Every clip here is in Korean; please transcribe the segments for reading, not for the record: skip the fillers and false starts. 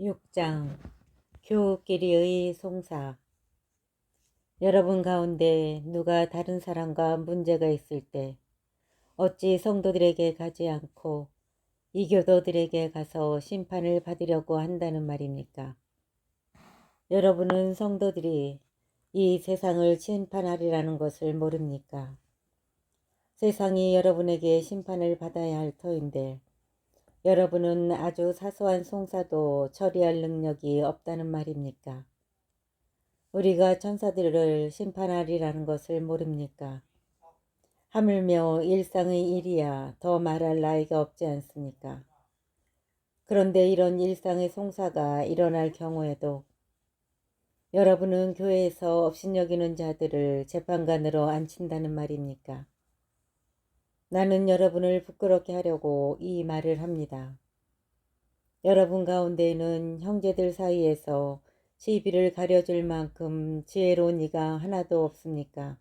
6장 교우끼리의 송사. 여러분 가운데 누가 다른 사람과 문제가 있을 때 어찌 성도들에게 가지 않고 이교도들에게 가서 심판을 받으려고 한다는 말입니까? 여러분은 성도들이 이 세상을 심판하리라는 것을 모릅니까? 세상이 여러분에게 심판을 받아야 할 터인데 여러분은 아주 사소한 송사도 처리할 능력이 없다는 말입니까? 우리가 천사들을 심판하리라는 것을 모릅니까? 하물며 일상의 일이야 더 말할 나위가 없지 않습니까? 그런데 이런 일상의 송사가 일어날 경우에도 여러분은 교회에서 업신여기는 자들을 재판관으로 앉힌다는 말입니까? 나는 여러분을 부끄럽게 하려고 이 말을 합니다. 여러분 가운데에는 형제들 사이에서 시비를 가려줄 만큼 지혜로운 이가 하나도 없습니까?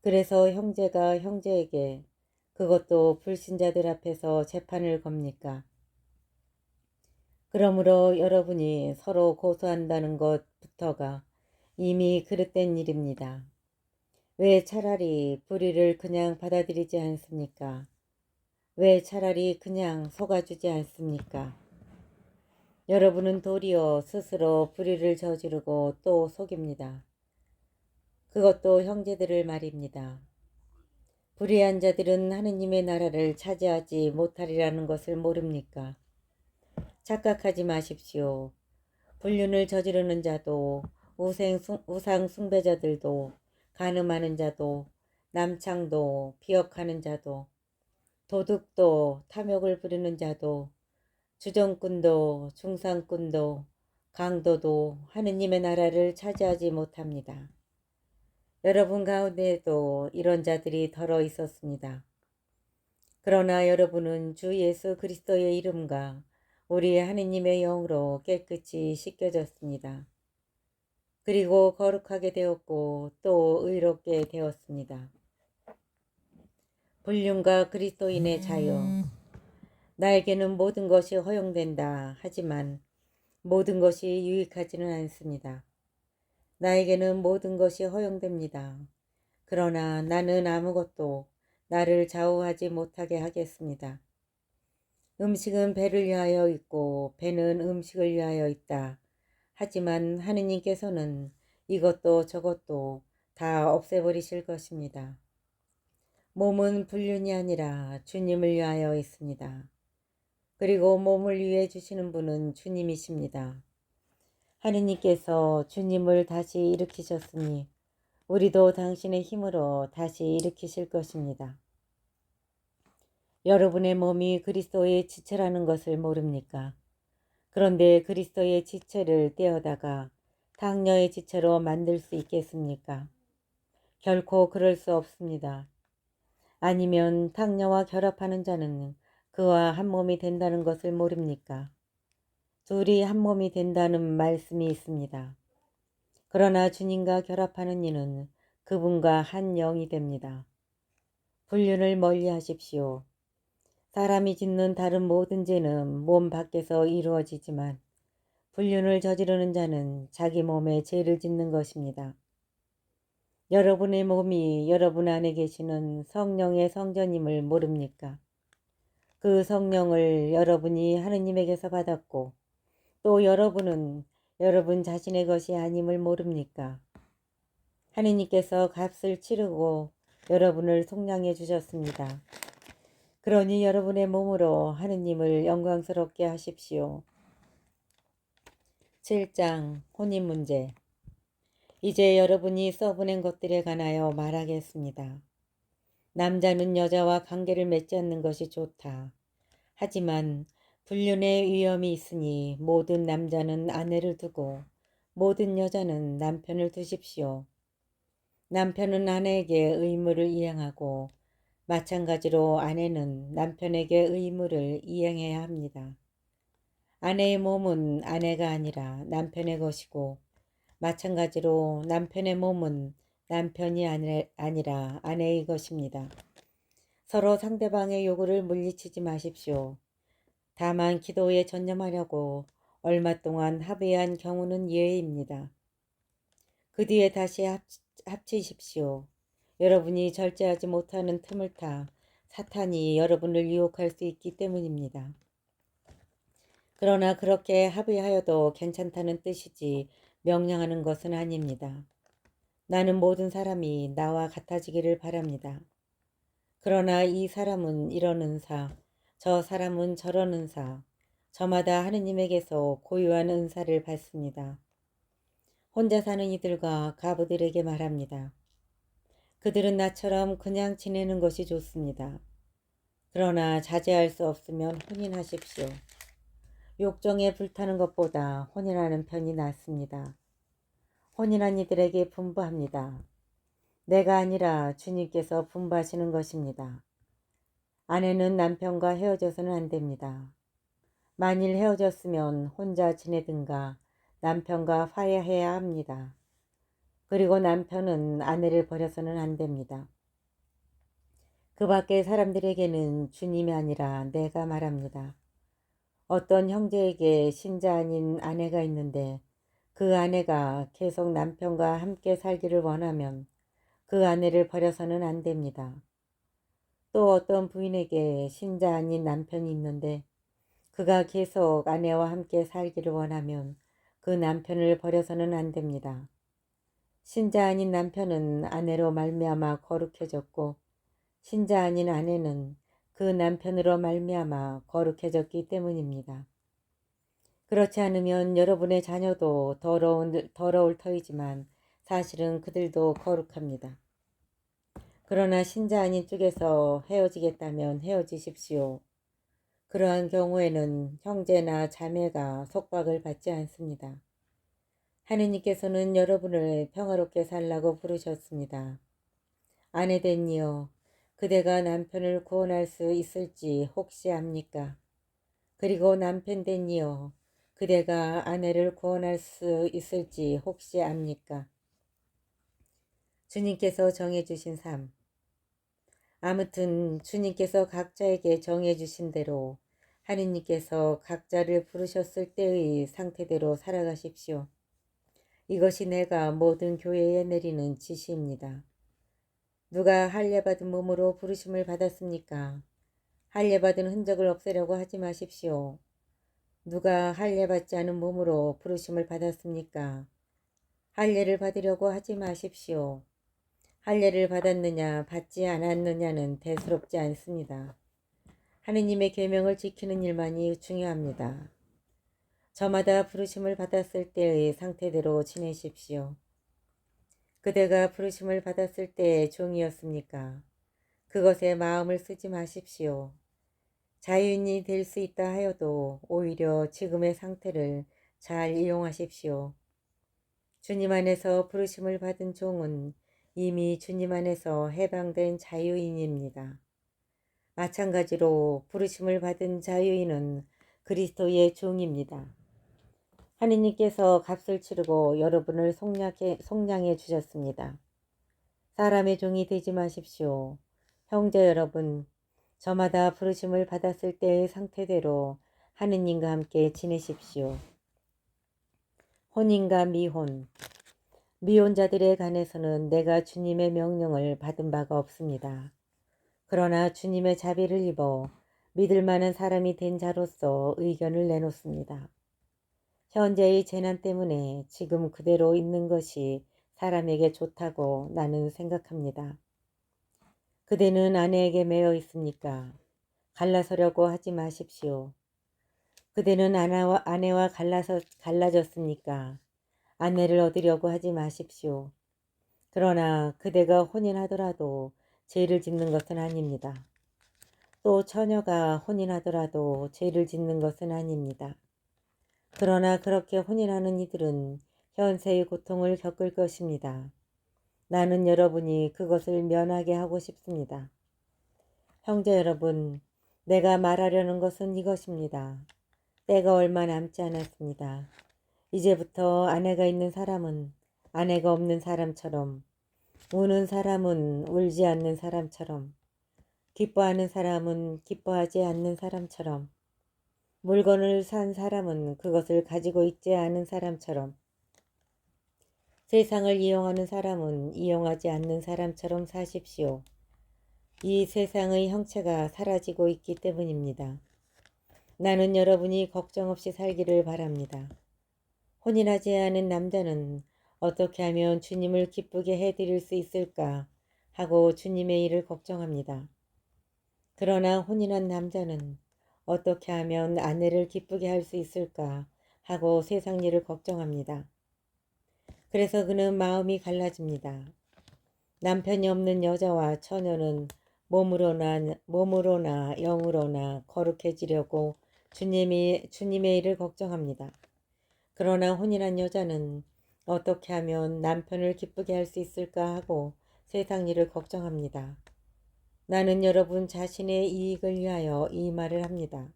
그래서 형제가 형제에게, 그것도 불신자들 앞에서 재판을 겁니까? 그러므로 여러분이 서로 고소한다는 것부터가 이미 그릇된 일입니다. 왜 차라리 불의를 그냥 받아들이지 않습니까? 왜 차라리 그냥 속아주지 않습니까? 여러분은 도리어 스스로 불의를 저지르고 또 속입니다. 그것도 형제들을 말입니다. 불의한 자들은 하느님의 나라를 차지하지 못하리라는 것을 모릅니까? 착각하지 마십시오. 불륜을 저지르는 자도, 우상 숭배자들도, 간음하는 자도, 남창도, 비역하는 자도, 도둑도, 탐욕을 부리는 자도, 주정꾼도, 중상꾼도, 강도도 하느님의 나라를 차지하지 못합니다. 여러분 가운데에도 이런 자들이 덜어 있었습니다. 그러나 여러분은 주 예수 그리스도의 이름과 우리 하느님의 영으로 깨끗이 씻겨졌습니다. 그리고 거룩하게 되었고 또 의롭게 되었습니다. 불륜과 그리스도인의 자유. 나에게는 모든 것이 허용된다 하지만 모든 것이 유익하지는 않습니다. 나에게는 모든 것이 허용됩니다. 그러나 나는 아무것도 나를 좌우하지 못하게 하겠습니다. 음식은 배를 위하여 있고 배는 음식을 위하여 있다. 하지만 하느님께서는 이것도 저것도 다 없애버리실 것입니다. 몸은 불륜이 아니라 주님을 위하여 있습니다. 그리고 몸을 위해 주시는 분은 주님이십니다. 하느님께서 주님을 다시 일으키셨으니 우리도 당신의 힘으로 다시 일으키실 것입니다. 여러분의 몸이 그리스도의 지체라는 것을 모릅니까? 그런데 그리스도의 지체를 떼어다가 당녀의 지체로 만들 수 있겠습니까? 결코 그럴 수 없습니다. 아니면 당녀와 결합하는 자는 그와 한 몸이 된다는 것을 모릅니까? 둘이 한 몸이 된다는 말씀이 있습니다. 그러나 주님과 결합하는 이는 그분과 한 영이 됩니다. 불륜을 멀리 하십시오. 사람이 짓는 다른 모든 죄는 몸 밖에서 이루어지지만 불륜을 저지르는 자는 자기 몸에 죄를 짓는 것입니다. 여러분의 몸이 여러분 안에 계시는 성령의 성전임을 모릅니까? 그 성령을 여러분이 하느님에게서 받았고 또 여러분은 여러분 자신의 것이 아님을 모릅니까? 하느님께서 값을 치르고 여러분을 속량해 주셨습니다. 그러니 여러분의 몸으로 하느님을 영광스럽게 하십시오. 7장 혼인 문제. 이제 여러분이 써보낸 것들에 관하여 말하겠습니다. 남자는 여자와 관계를 맺지 않는 것이 좋다. 하지만 불륜의 위험이 있으니 모든 남자는 아내를 두고 모든 여자는 남편을 두십시오. 남편은 아내에게 의무를 이행하고 마찬가지로 아내는 남편에게 의무를 이행해야 합니다. 아내의 몸은 아내가 아니라 남편의 것이고 마찬가지로 남편의 몸은 남편이 아니라 아내의 것입니다. 서로 상대방의 요구를 물리치지 마십시오. 다만 기도에 전념하려고 얼마 동안 합의한 경우는 예외입니다. 그 뒤에 다시 합치십시오. 여러분이 절제하지 못하는 틈을 타 사탄이 여러분을 유혹할 수 있기 때문입니다. 그러나 그렇게 합의하여도 괜찮다는 뜻이지 명령하는 것은 아닙니다. 나는 모든 사람이 나와 같아지기를 바랍니다. 그러나 이 사람은 이런 은사, 저 사람은 저런 은사, 저마다 하느님에게서 고유한 은사를 받습니다. 혼자 사는 이들과 가부들에게 말합니다. 그들은 나처럼 그냥 지내는 것이 좋습니다. 그러나 자제할 수 없으면 혼인하십시오. 욕정에 불타는 것보다 혼인하는 편이 낫습니다. 혼인한 이들에게 분부합니다. 내가 아니라 주님께서 분부하시는 것입니다. 아내는 남편과 헤어져서는 안 됩니다. 만일 헤어졌으면 혼자 지내든가 남편과 화해해야 합니다. 그리고 남편은 아내를 버려서는 안 됩니다. 그 밖의 사람들에게는 주님이 아니라 내가 말합니다. 어떤 형제에게 신자 아닌 아내가 있는데 그 아내가 계속 남편과 함께 살기를 원하면 그 아내를 버려서는 안 됩니다. 또 어떤 부인에게 신자 아닌 남편이 있는데 그가 계속 아내와 함께 살기를 원하면 그 남편을 버려서는 안 됩니다. 신자 아닌 남편은 아내로 말미암아 거룩해졌고 신자 아닌 아내는 그 남편으로 말미암아 거룩해졌기 때문입니다. 그렇지 않으면 여러분의 자녀도 더러울 터이지만 사실은 그들도 거룩합니다. 그러나 신자 아닌 쪽에서 헤어지겠다면 헤어지십시오. 그러한 경우에는 형제나 자매가 속박을 받지 않습니다. 하느님께서는 여러분을 평화롭게 살라고 부르셨습니다. 아내된이여, 그대가 남편을 구원할 수 있을지 혹시 압니까? 그리고 남편된이여, 그대가 아내를 구원할 수 있을지 혹시 압니까? 주님께서 정해주신 삶. 아무튼 주님께서 각자에게 정해주신 대로 하느님께서 각자를 부르셨을 때의 상태대로 살아가십시오. 이것이 내가 모든 교회에 내리는 지시입니다. 누가 할례받은 몸으로 부르심을 받았습니까? 할례받은 흔적을 없애려고 하지 마십시오. 누가 할례받지 않은 몸으로 부르심을 받았습니까? 할례를 받으려고 하지 마십시오. 할례를 받았느냐 받지 않았느냐는 대수롭지 않습니다. 하느님의 계명을 지키는 일만이 중요합니다. 저마다 부르심을 받았을 때의 상태대로 지내십시오. 그대가 부르심을 받았을 때의 종이었습니까? 그것에 마음을 쓰지 마십시오. 자유인이 될 수 있다 하여도 오히려 지금의 상태를 잘 이용하십시오. 주님 안에서 부르심을 받은 종은 이미 주님 안에서 해방된 자유인입니다. 마찬가지로 부르심을 받은 자유인은 그리스도의 종입니다. 하느님께서 값을 치르고 여러분을 속량해 주셨습니다. 사람의 종이 되지 마십시오. 형제 여러분, 저마다 부르심을 받았을 때의 상태대로 하느님과 함께 지내십시오. 혼인과 미혼. 미혼자들에 관해서는 내가 주님의 명령을 받은 바가 없습니다. 그러나 주님의 자비를 입어 믿을 만한 사람이 된 자로서 의견을 내놓습니다. 현재의 재난 때문에 지금 그대로 있는 것이 사람에게 좋다고 나는 생각합니다. 그대는 아내에게 매여 있습니까? 갈라서려고 하지 마십시오. 그대는 아내와 갈라졌습니까? 아내를 얻으려고 하지 마십시오. 그러나 그대가 혼인하더라도 죄를 짓는 것은 아닙니다. 또 처녀가 혼인하더라도 죄를 짓는 것은 아닙니다. 그러나 그렇게 혼인하는 이들은 현세의 고통을 겪을 것입니다. 나는 여러분이 그것을 면하게 하고 싶습니다. 형제 여러분, 내가 말하려는 것은 이것입니다. 때가 얼마 남지 않았습니다. 이제부터 아내가 있는 사람은 아내가 없는 사람처럼, 우는 사람은 울지 않는 사람처럼, 기뻐하는 사람은 기뻐하지 않는 사람처럼, 물건을 산 사람은 그것을 가지고 있지 않은 사람처럼, 세상을 이용하는 사람은 이용하지 않는 사람처럼 사십시오. 이 세상의 형체가 사라지고 있기 때문입니다. 나는 여러분이 걱정 없이 살기를 바랍니다. 혼인하지 않은 남자는 어떻게 하면 주님을 기쁘게 해드릴 수 있을까 하고 주님의 일을 걱정합니다. 그러나 혼인한 남자는 어떻게 하면 아내를 기쁘게 할 수 있을까 하고 세상 일을 걱정합니다. 그래서 그는 마음이 갈라집니다. 남편이 없는 여자와 처녀는 몸으로나 영으로나 거룩해지려고 주님의 일을 걱정합니다. 그러나 혼인한 여자는 어떻게 하면 남편을 기쁘게 할 수 있을까 하고 세상 일을 걱정합니다. 나는 여러분 자신의 이익을 위하여 이 말을 합니다.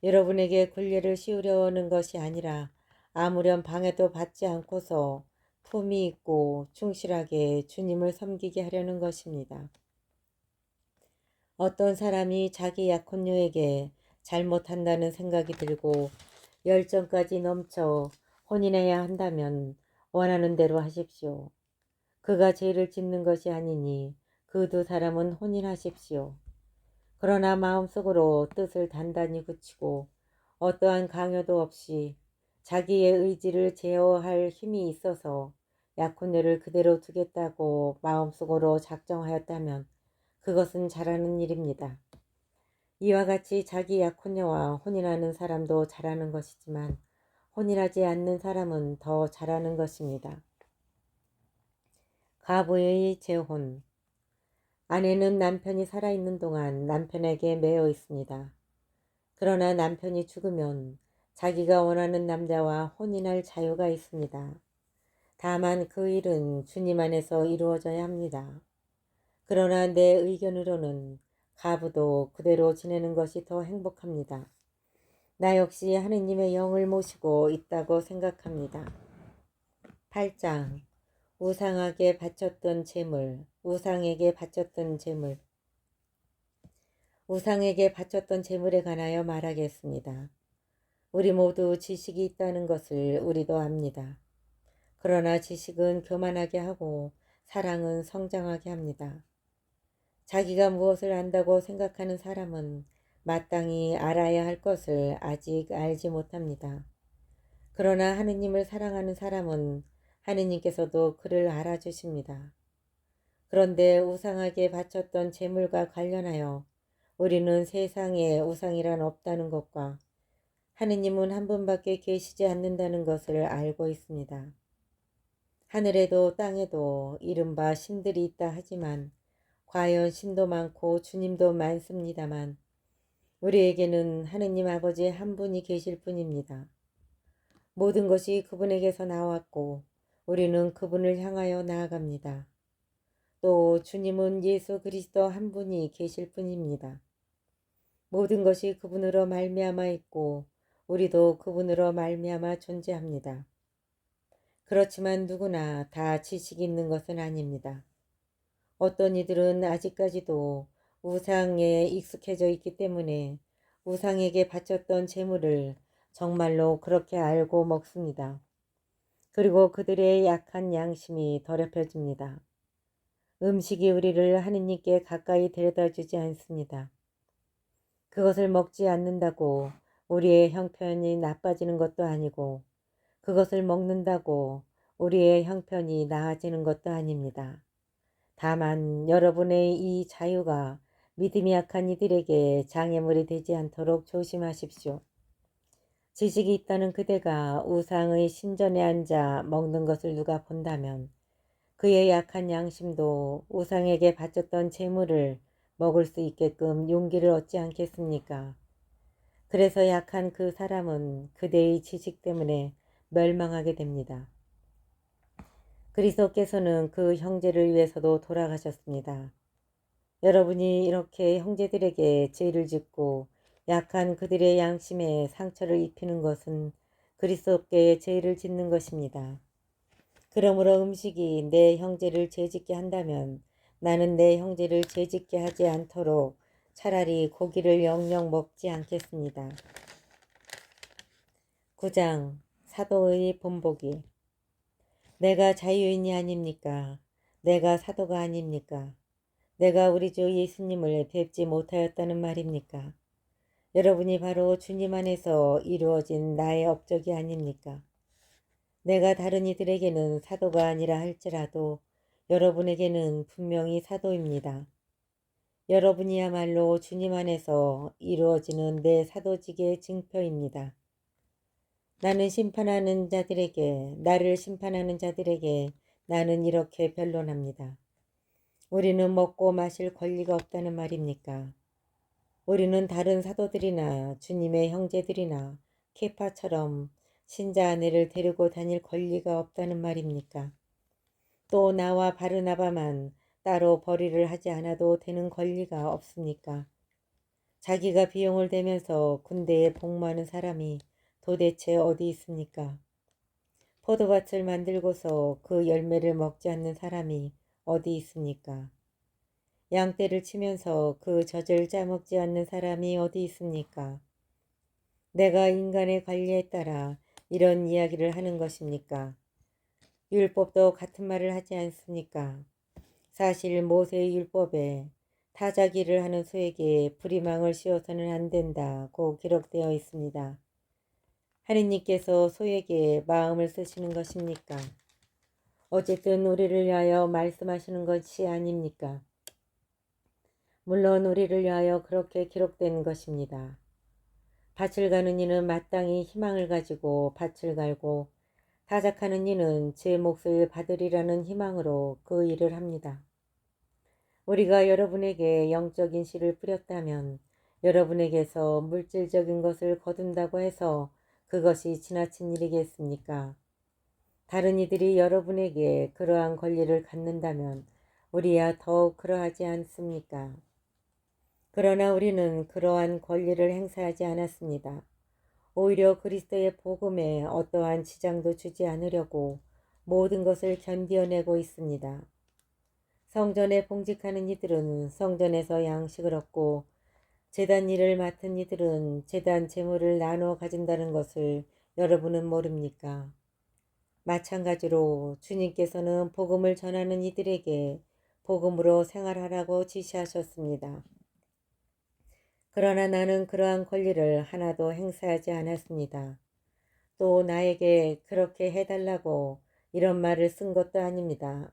여러분에게 굴레를 씌우려는 것이 아니라 아무런 방해도 받지 않고서 품위 있고 충실하게 주님을 섬기게 하려는 것입니다. 어떤 사람이 자기 약혼녀에게 잘못한다는 생각이 들고 열정까지 넘쳐 혼인해야 한다면 원하는 대로 하십시오. 그가 죄를 짓는 것이 아니니 그 두 사람은 혼인하십시오. 그러나 마음속으로 뜻을 단단히 굳히고 어떠한 강요도 없이 자기의 의지를 제어할 힘이 있어서 약혼녀를 그대로 두겠다고 마음속으로 작정하였다면 그것은 잘하는 일입니다. 이와 같이 자기 약혼녀와 혼인하는 사람도 잘하는 것이지만 혼인하지 않는 사람은 더 잘하는 것입니다. 가부의 재혼. 아내는 남편이 살아있는 동안 남편에게 매여 있습니다. 그러나 남편이 죽으면 자기가 원하는 남자와 혼인할 자유가 있습니다. 다만 그 일은 주님 안에서 이루어져야 합니다. 그러나 내 의견으로는 가부도 그대로 지내는 것이 더 행복합니다. 나 역시 하느님의 영을 모시고 있다고 생각합니다. 8장. 우상에게 바쳤던 재물. 우상에게 바쳤던 재물에 관하여 말하겠습니다. 우리 모두 지식이 있다는 것을 우리도 압니다. 그러나 지식은 교만하게 하고 사랑은 성장하게 합니다. 자기가 무엇을 안다고 생각하는 사람은 마땅히 알아야 할 것을 아직 알지 못합니다. 그러나 하느님을 사랑하는 사람은 하느님께서도 그를 알아주십니다. 그런데 우상에게 바쳤던 재물과 관련하여 우리는 세상에 우상이란 없다는 것과 하느님은 한 분밖에 계시지 않는다는 것을 알고 있습니다. 하늘에도 땅에도 이른바 신들이 있다 하지만 과연 신도 많고 주님도 많습니다만 우리에게는 하느님 아버지 한 분이 계실 뿐입니다. 모든 것이 그분에게서 나왔고 우리는 그분을 향하여 나아갑니다. 또 주님은 예수 그리스도 한 분이 계실 뿐입니다. 모든 것이 그분으로 말미암아 있고 우리도 그분으로 말미암아 존재합니다. 그렇지만 누구나 다 지식이 있는 것은 아닙니다. 어떤 이들은 아직까지도 우상에 익숙해져 있기 때문에 우상에게 바쳤던 재물을 정말로 그렇게 알고 먹습니다. 그리고 그들의 약한 양심이 더럽혀집니다. 음식이 우리를 하느님께 가까이 데려다 주지 않습니다. 그것을 먹지 않는다고 우리의 형편이 나빠지는 것도 아니고 그것을 먹는다고 우리의 형편이 나아지는 것도 아닙니다. 다만 여러분의 이 자유가 믿음이 약한 이들에게 장애물이 되지 않도록 조심하십시오. 지식이 있다는 그대가 우상의 신전에 앉아 먹는 것을 누가 본다면 그의 약한 양심도 우상에게 바쳤던 재물을 먹을 수 있게끔 용기를 얻지 않겠습니까? 그래서 약한 그 사람은 그대의 지식 때문에 멸망하게 됩니다. 그리스도께서는 그 형제를 위해서도 돌아가셨습니다. 여러분이 이렇게 형제들에게 죄를 짓고 약한 그들의 양심에 상처를 입히는 것은 그리스도께 죄를 짓는 것입니다. 그러므로 음식이 내 형제를 죄짓게 한다면 나는 내 형제를 죄짓게 하지 않도록 차라리 고기를 영영 먹지 않겠습니다. 9장 사도의 본보기. 내가 자유인이 아닙니까? 내가 사도가 아닙니까? 내가 우리 주 예수님을 뵙지 못하였다는 말입니까? 여러분이 바로 주님 안에서 이루어진 나의 업적이 아닙니까? 내가 다른 이들에게는 사도가 아니라 할지라도 여러분에게는 분명히 사도입니다. 여러분이야말로 주님 안에서 이루어지는 내 사도직의 증표입니다. 나를 심판하는 자들에게 나는 이렇게 변론합니다. 우리는 먹고 마실 권리가 없다는 말입니까? 우리는 다른 사도들이나 주님의 형제들이나 케파처럼 신자 아내를 데리고 다닐 권리가 없다는 말입니까? 또 나와 바르나바만 따로 벌이를 하지 않아도 되는 권리가 없습니까? 자기가 비용을 대면서 군대에 복무하는 사람이 도대체 어디 있습니까? 포도밭을 만들고서 그 열매를 먹지 않는 사람이 어디 있습니까? 양떼를 치면서 그 젖을 짜먹지 않는 사람이 어디 있습니까? 내가 인간의 관리에 따라 이런 이야기를 하는 것입니까? 율법도 같은 말을 하지 않습니까? 사실 모세의 율법에 타자기를 하는 소에게 부리망을 씌워서는 안 된다고 기록되어 있습니다. 하느님께서 소에게 마음을 쓰시는 것입니까? 어쨌든 우리를 위하여 말씀하시는 것이 아닙니까? 물론 우리를 위하여 그렇게 기록된 것입니다. 밭을 가는 이는 마땅히 희망을 가지고 밭을 갈고 타작하는 이는 제 몫을 받으리라는 희망으로 그 일을 합니다. 우리가 여러분에게 영적인 씨를 뿌렸다면 여러분에게서 물질적인 것을 거둔다고 해서 그것이 지나친 일이겠습니까? 다른 이들이 여러분에게 그러한 권리를 갖는다면 우리야 더욱 그러하지 않습니까? 그러나 우리는 그러한 권리를 행사하지 않았습니다. 오히려 그리스도의 복음에 어떠한 지장도 주지 않으려고 모든 것을 견디어내고 있습니다. 성전에 봉직하는 이들은 성전에서 양식을 얻고 제단 일을 맡은 이들은 제단 재물을 나눠 가진다는 것을 여러분은 모릅니까? 마찬가지로 주님께서는 복음을 전하는 이들에게 복음으로 생활하라고 지시하셨습니다. 그러나 나는 그러한 권리를 하나도 행사하지 않았습니다. 또 나에게 그렇게 해달라고 이런 말을 쓴 것도 아닙니다.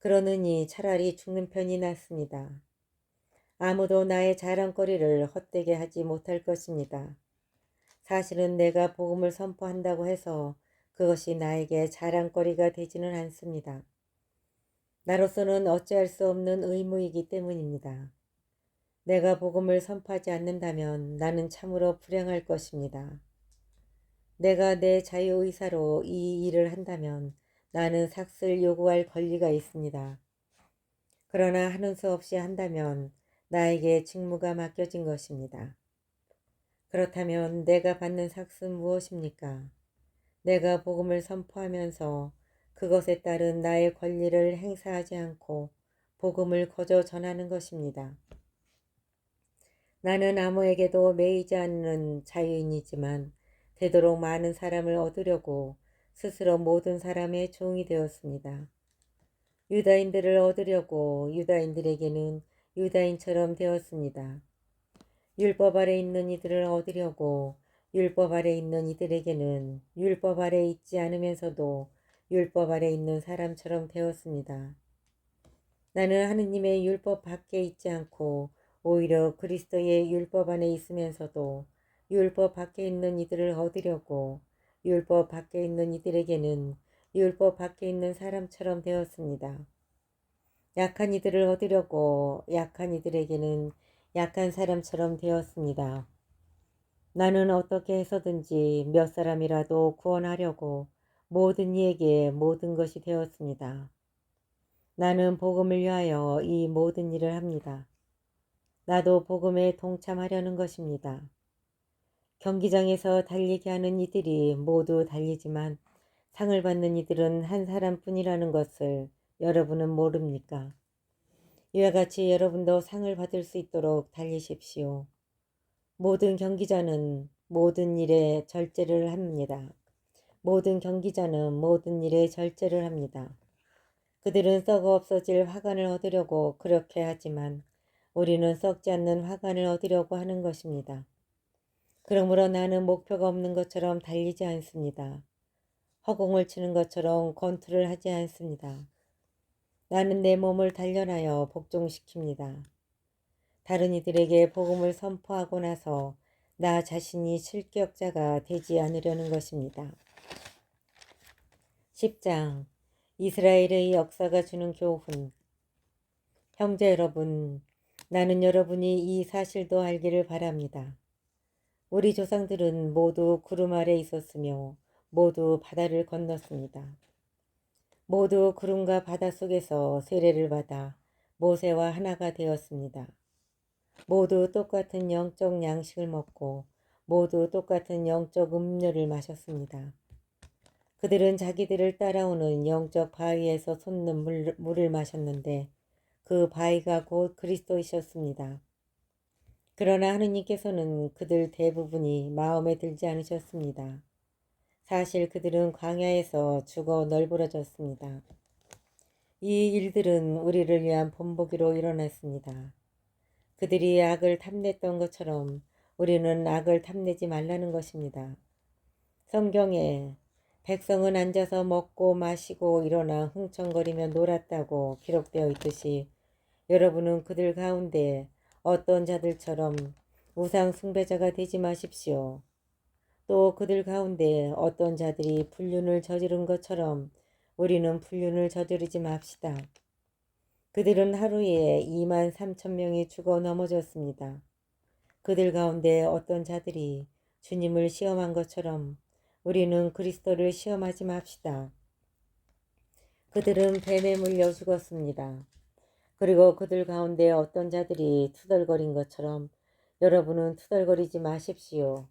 그러느니 차라리 죽는 편이 낫습니다. 아무도 나의 자랑거리를 헛되게 하지 못할 것입니다. 사실은 내가 복음을 선포한다고 해서 그것이 나에게 자랑거리가 되지는 않습니다. 나로서는 어찌할 수 없는 의무이기 때문입니다. 내가 복음을 선포하지 않는다면 나는 참으로 불행할 것입니다. 내가 내 자유의사로 이 일을 한다면 나는 삭슬 요구할 권리가 있습니다. 그러나 하는 수 없이 한다면 나에게 직무가 맡겨진 것입니다. 그렇다면 내가 받는 삭은 무엇입니까? 내가 복음을 선포하면서 그것에 따른 나의 권리를 행사하지 않고 복음을 거저 전하는 것입니다. 나는 아무에게도 매이지 않는 자유인이지만 되도록 많은 사람을 얻으려고 스스로 모든 사람의 종이 되었습니다. 유다인들을 얻으려고 유다인들에게는 유다인처럼 되었습니다. 율법 아래 있는 이들을 얻으려고 율법 아래 있는 이들에게는 율법 아래 있지 않으면서도 율법 아래 있는 사람처럼 되었습니다. 나는 하느님의 율법 밖에 있지 않고 오히려 그리스도의 율법 안에 있으면서도 율법 밖에 있는 이들을 얻으려고 율법 밖에 있는 이들에게는 율법 밖에 있는 사람처럼 되었습니다. 약한 이들을 얻으려고 약한 이들에게는 약한 사람처럼 되었습니다. 나는 어떻게 해서든지 몇 사람이라도 구원하려고 모든 이에게 모든 것이 되었습니다. 나는 복음을 위하여 이 모든 일을 합니다. 나도 복음에 동참하려는 것입니다. 경기장에서 달리게 하는 이들이 모두 달리지만 상을 받는 이들은 한 사람뿐이라는 것을 여러분은 모릅니까? 이와 같이 여러분도 상을 받을 수 있도록 달리십시오. 모든 경기자는 모든 일에 절제를 합니다. 모든 경기자는 모든 일에 절제를 합니다. 그들은 썩어 없어질 화관을 얻으려고 그렇게 하지만 우리는 썩지 않는 화관을 얻으려고 하는 것입니다. 그러므로 나는 목표가 없는 것처럼 달리지 않습니다. 허공을 치는 것처럼 권투를 하지 않습니다. 나는 내 몸을 단련하여 복종시킵니다. 다른 이들에게 복음을 선포하고 나서 나 자신이 실격자가 되지 않으려는 것입니다. 10장 이스라엘의 역사가 주는 교훈. 형제 여러분, 나는 여러분이 이 사실도 알기를 바랍니다. 우리 조상들은 모두 구름 아래 있었으며 모두 바다를 건넜습니다. 모두 구름과 바다 속에서 세례를 받아 모세와 하나가 되었습니다. 모두 똑같은 영적 양식을 먹고 모두 똑같은 영적 음료를 마셨습니다. 그들은 자기들을 따라오는 영적 바위에서 솟는 물을 마셨는데 그 바위가 곧 그리스도이셨습니다. 그러나 하느님께서는 그들 대부분이 마음에 들지 않으셨습니다. 사실 그들은 광야에서 죽어 널브러졌습니다. 이 일들은 우리를 위한 본보기로 일어났습니다. 그들이 악을 탐냈던 것처럼 우리는 악을 탐내지 말라는 것입니다. 성경에 백성은 앉아서 먹고 마시고 일어나 흥청거리며 놀았다고 기록되어 있듯이 여러분은 그들 가운데 어떤 자들처럼 우상 숭배자가 되지 마십시오. 또 그들 가운데 어떤 자들이 불륜을 저지른 것처럼 우리는 불륜을 저지르지 맙시다. 그들은 하루에 2만 3천 명이 죽어 넘어졌습니다. 그들 가운데 어떤 자들이 주님을 시험한 것처럼 우리는 그리스도를 시험하지 맙시다. 그들은 뱀에 물려 죽었습니다. 그리고 그들 가운데 어떤 자들이 투덜거린 것처럼 여러분은 투덜거리지 마십시오.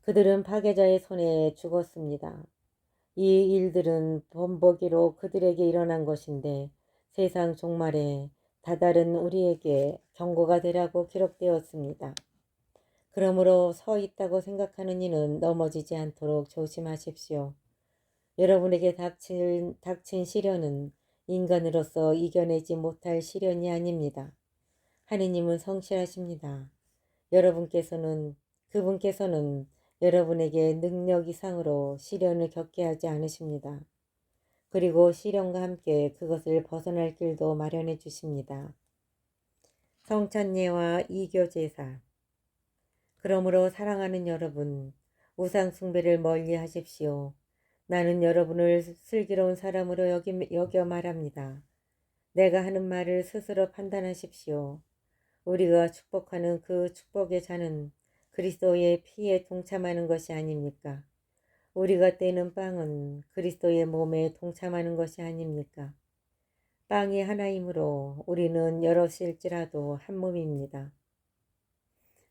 그들은 파괴자의 손에 죽었습니다. 이 일들은 본보기로 그들에게 일어난 것인데 세상 종말에 다다른 우리에게 경고가 되라고 기록되었습니다. 그러므로 서 있다고 생각하는 이는 넘어지지 않도록 조심하십시오. 여러분에게 닥친 시련은 인간으로서 이겨내지 못할 시련이 아닙니다. 하느님은 성실하십니다. 그분께서는 여러분에게 능력 이상으로 시련을 겪게 하지 않으십니다. 그리고 시련과 함께 그것을 벗어날 길도 마련해 주십니다. 성찬예와 이교제사. 그러므로 사랑하는 여러분, 우상 숭배를 멀리 하십시오. 나는 여러분을 슬기로운 사람으로 여겨 말합니다. 내가 하는 말을 스스로 판단하십시오. 우리가 축복하는 그 축복의 잔은 그리스도의 피에 동참하는 것이 아닙니까? 우리가 떼는 빵은 그리스도의 몸에 동참하는 것이 아닙니까? 빵이 하나이므로 우리는 여럿일지라도 한 몸입니다.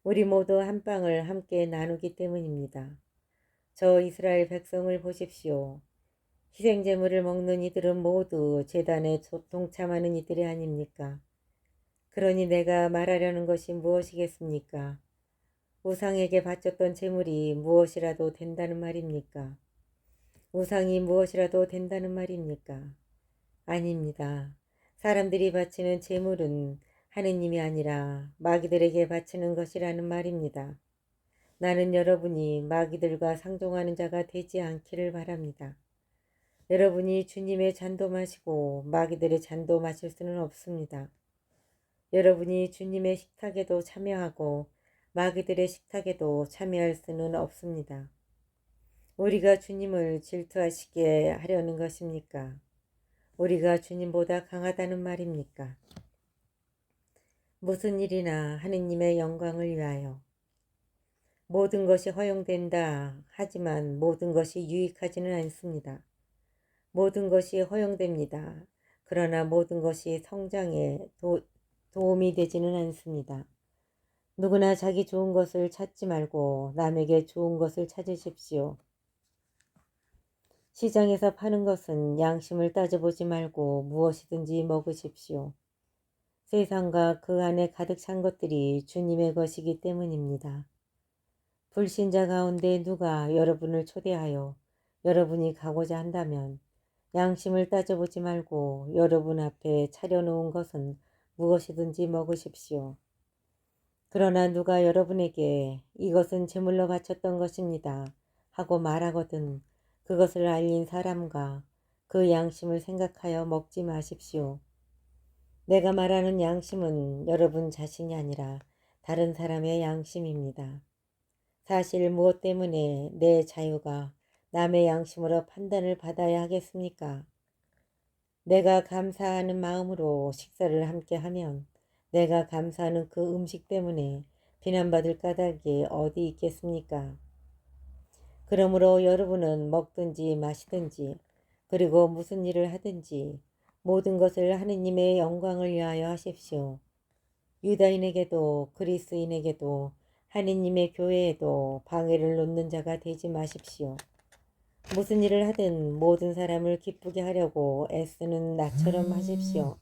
우리 모두 한 빵을 함께 나누기 때문입니다. 저 이스라엘 백성을 보십시오. 희생제물을 먹는 이들은 모두 제단에 동참하는 이들이 아닙니까? 그러니 내가 말하려는 것이 무엇이겠습니까? 우상에게 바쳤던 제물이 무엇이라도 된다는 말입니까? 우상이 무엇이라도 된다는 말입니까? 아닙니다. 사람들이 바치는 제물은 하느님이 아니라 마귀들에게 바치는 것이라는 말입니다. 나는 여러분이 마귀들과 상종하는 자가 되지 않기를 바랍니다. 여러분이 주님의 잔도 마시고 마귀들의 잔도 마실 수는 없습니다. 여러분이 주님의 식탁에도 참여하고 마귀들의 식탁에도 참여할 수는 없습니다. 우리가 주님을 질투하시게 하려는 것입니까? 우리가 주님보다 강하다는 말입니까? 무슨 일이나 하느님의 영광을 위하여. 모든 것이 허용된다 하지만 모든 것이 유익하지는 않습니다. 모든 것이 허용됩니다. 그러나 모든 것이 성장에 도움이 되지는 않습니다. 누구나 자기 좋은 것을 찾지 말고 남에게 좋은 것을 찾으십시오. 시장에서 파는 것은 양심을 따져보지 말고 무엇이든지 먹으십시오. 세상과 그 안에 가득 찬 것들이 주님의 것이기 때문입니다. 불신자 가운데 누가 여러분을 초대하여 여러분이 가고자 한다면 양심을 따져보지 말고 여러분 앞에 차려놓은 것은 무엇이든지 먹으십시오. 그러나 누가 여러분에게 이것은 제물로 바쳤던 것입니다 하고 말하거든 그것을 알린 사람과 그 양심을 생각하여 먹지 마십시오. 내가 말하는 양심은 여러분 자신이 아니라 다른 사람의 양심입니다. 사실 무엇 때문에 내 자유가 남의 양심으로 판단을 받아야 하겠습니까? 내가 감사하는 마음으로 식사를 함께 하면 내가 감사하는 그 음식 때문에 비난받을 까닭이 어디 있겠습니까? 그러므로 여러분은 먹든지 마시든지 그리고 무슨 일을 하든지 모든 것을 하느님의 영광을 위하여 하십시오. 유다인에게도 그리스인에게도 하느님의 교회에도 방해를 놓는 자가 되지 마십시오. 무슨 일을 하든 모든 사람을 기쁘게 하려고 애쓰는 나처럼 하십시오.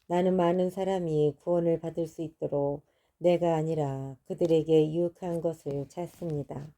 나는 많은 사람이 구원을 받을 수 있도록 내가 아니라 그들에게 유익한 것을 찾습니다.